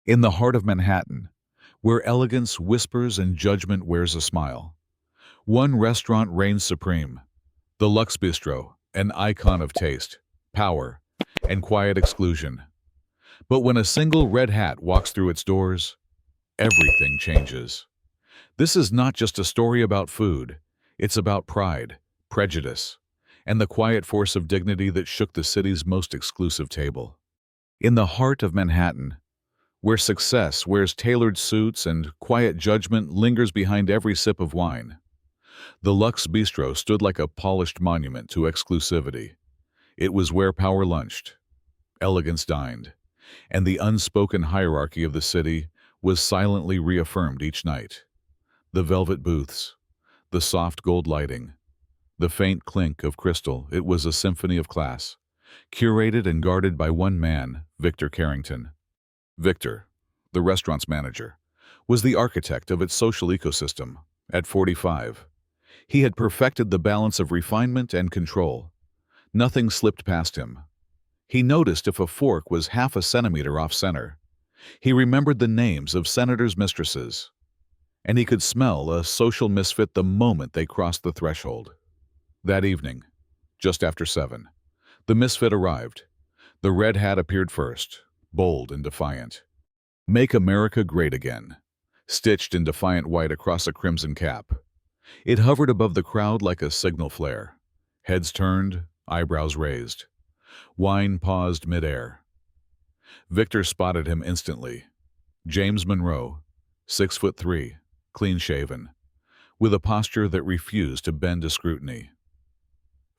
In the heart of Manhattan, where elegance whispers and judgment wears a smile, one restaurant reigns supreme, the Luxe Bistro, an icon of taste, power, and quiet exclusion. But when a single red hat walks through its doors, everything changes. This is not just a story about food, it's about pride, prejudice, and the quiet force of dignity that shook the city's most exclusive table. In the heart of Manhattan, where success wears tailored suits and quiet judgment lingers behind every sip of wine, the Luxe Bistro stood like a polished monument to exclusivity. It was where power lunched, elegance dined, and the unspoken hierarchy of the city was silently reaffirmed each night. The velvet booths, the soft gold lighting, the faint clink of crystal, it was a symphony of class, curated and guarded by one man, Victor Carrington. Victor, the restaurant's manager, was the architect of its social ecosystem. At 45, he had perfected the balance of refinement and control. Nothing slipped past him. He noticed if a fork was half a centimeter off center. He remembered the names of senators' mistresses, and he could smell a social misfit the moment they crossed the threshold. That evening, just after 7, the misfit arrived. The red hat appeared first, bold and defiant. "Make America Great Again," stitched in defiant white across a crimson cap. It hovered above the crowd like a signal flare. Heads turned, eyebrows raised. Wine paused midair. Victor spotted him instantly. James Monroe, 6'3", clean-shaven, with a posture that refused to bend to scrutiny.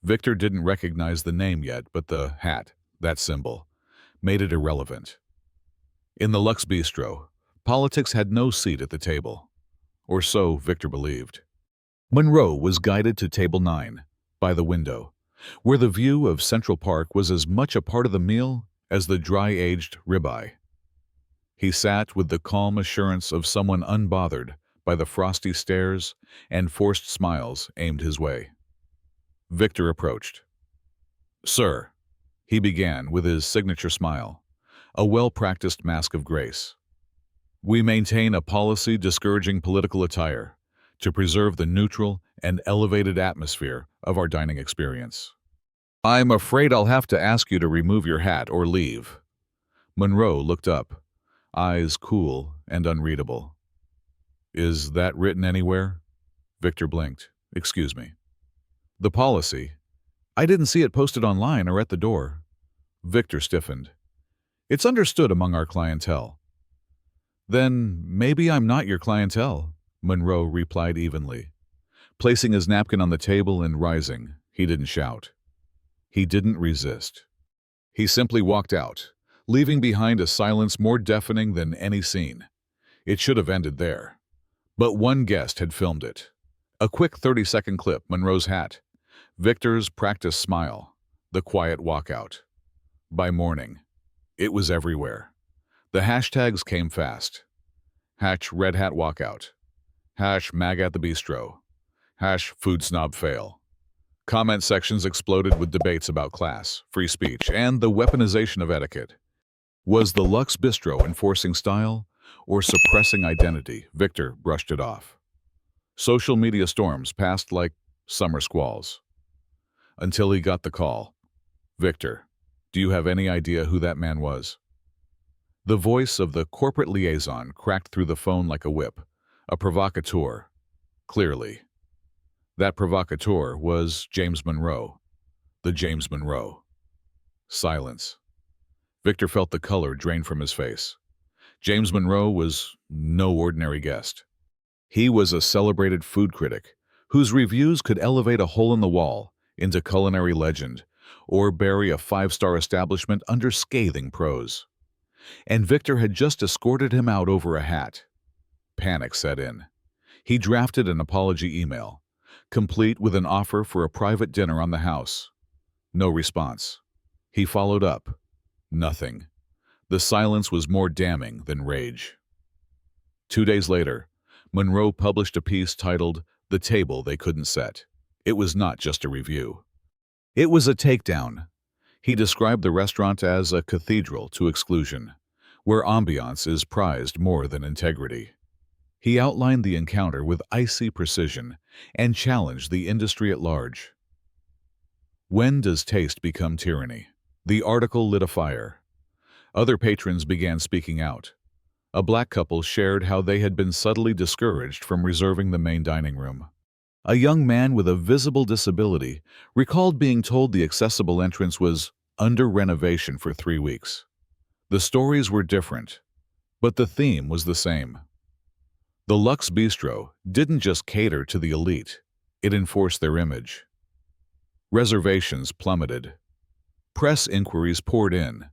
Victor didn't recognize the name yet, but the hat, that symbol, made it irrelevant. In the Luxe Bistro, politics had no seat at the table, or so Victor believed. Monroe was guided to table 9, by the window, where the view of Central Park was as much a part of the meal as the dry-aged ribeye. He sat with the calm assurance of someone unbothered by the frosty stares and forced smiles aimed his way. Victor approached. "Sir," he began with his signature smile, a well-practiced mask of grace. "We maintain a policy discouraging political attire to preserve the neutral and elevated atmosphere of our dining experience. I'm afraid I'll have to ask you to remove your hat or leave." Monroe looked up, eyes cool and unreadable. "Is that written anywhere?" Victor blinked. "Excuse me." "The policy? I didn't see it posted online or at the door." Victor stiffened. "It's understood among our clientele." "Then maybe I'm not your clientele," Monroe replied evenly. Placing his napkin on the table and rising, he didn't shout. He didn't resist. He simply walked out, leaving behind a silence more deafening than any scene. It should have ended there. But one guest had filmed it. A quick 30-second clip, Monroe's hat, Victor's practiced smile, the quiet walkout. By morning, it was everywhere. The hashtags came fast. #Red Hat Walkout. #MAGA at the Bistro. #Food Snob Fail. Comment sections exploded with debates about class, free speech, and the weaponization of etiquette. Was the Luxe Bistro enforcing style or suppressing identity? Victor brushed it off. Social media storms passed like summer squalls. Until he got the call. "Victor, do you have any idea who that man was?" The voice of the corporate liaison cracked through the phone like a whip. A provocateur. Clearly. That provocateur was James Monroe. The James Monroe. Silence. Victor felt the color drain from his face. James Monroe was no ordinary guest. He was a celebrated food critic whose reviews could elevate a hole in the wall into culinary legend or bury a 5-star establishment under scathing prose. And Victor had just escorted him out over a hat. Panic set in. He drafted an apology email, complete with an offer for a private dinner on the house. No response. He followed up. Nothing. The silence was more damning than rage. 2 days later, Monroe published a piece titled "The Table They Couldn't Set." It was not just a review. It was a takedown. He described the restaurant as a cathedral to exclusion, where ambiance is prized more than integrity. He outlined the encounter with icy precision and challenged the industry at large. When does taste become tyranny? The article lit a fire. Other patrons began speaking out. A black couple shared how they had been subtly discouraged from reserving the main dining room. A young man with a visible disability recalled being told the accessible entrance was under renovation for 3 weeks. The stories were different, but the theme was the same. The Luxe Bistro didn't just cater to the elite, it enforced their image. Reservations plummeted. Press inquiries poured in.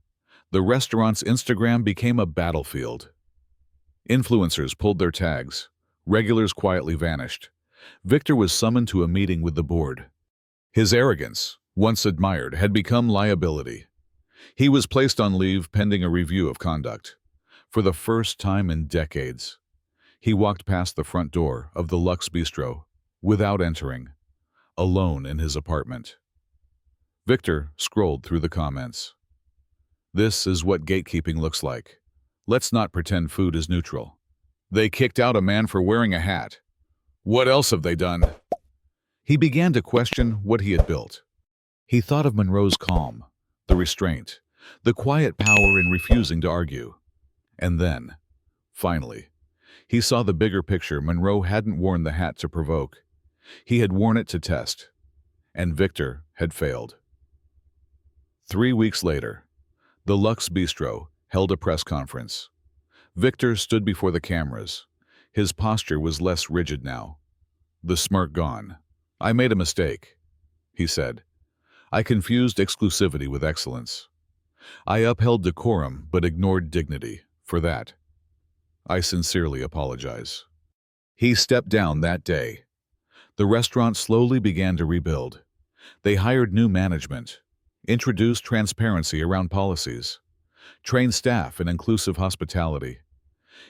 The restaurant's Instagram became a battlefield. Influencers pulled their tags. Regulars quietly vanished. Victor was summoned to a meeting with the board. His arrogance, once admired, had become liability. He was placed on leave pending a review of conduct. For the first time in decades, he walked past the front door of the Luxe Bistro without entering, alone in his apartment. Victor scrolled through the comments. This is what gatekeeping looks like. Let's not pretend food is neutral. They kicked out a man for wearing a hat. What else have they done? He began to question what he had built. He thought of Monroe's calm, the restraint, the quiet power in refusing to argue. And then, finally, he saw the bigger picture. Monroe hadn't worn the hat to provoke. He had worn it to test. And Victor had failed. 3 weeks later, the Luxe Bistro held a press conference. Victor stood before the cameras. His posture was less rigid now. The smirk gone. "I made a mistake," he said. "I confused exclusivity with excellence. I upheld decorum but ignored dignity. For that, I sincerely apologize." He stepped down that day. The restaurant slowly began to rebuild. They hired new management, introduced transparency around policies, trained staff in inclusive hospitality.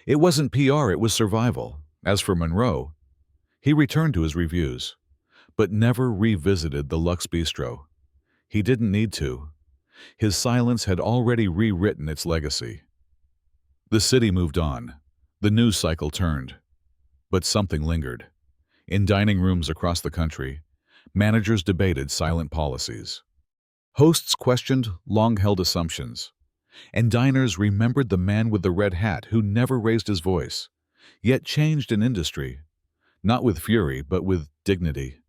It wasn't PR, it was survival. As for Monroe, he returned to his reviews, but never revisited the Luxe Bistro. He didn't need to. His silence had already rewritten its legacy. The city moved on. The news cycle turned. But something lingered. In dining rooms across the country, managers debated silent policies. Hosts questioned long-held assumptions. And diners remembered the man with the red hat who never raised his voice, yet changed an industry, not with fury but with dignity.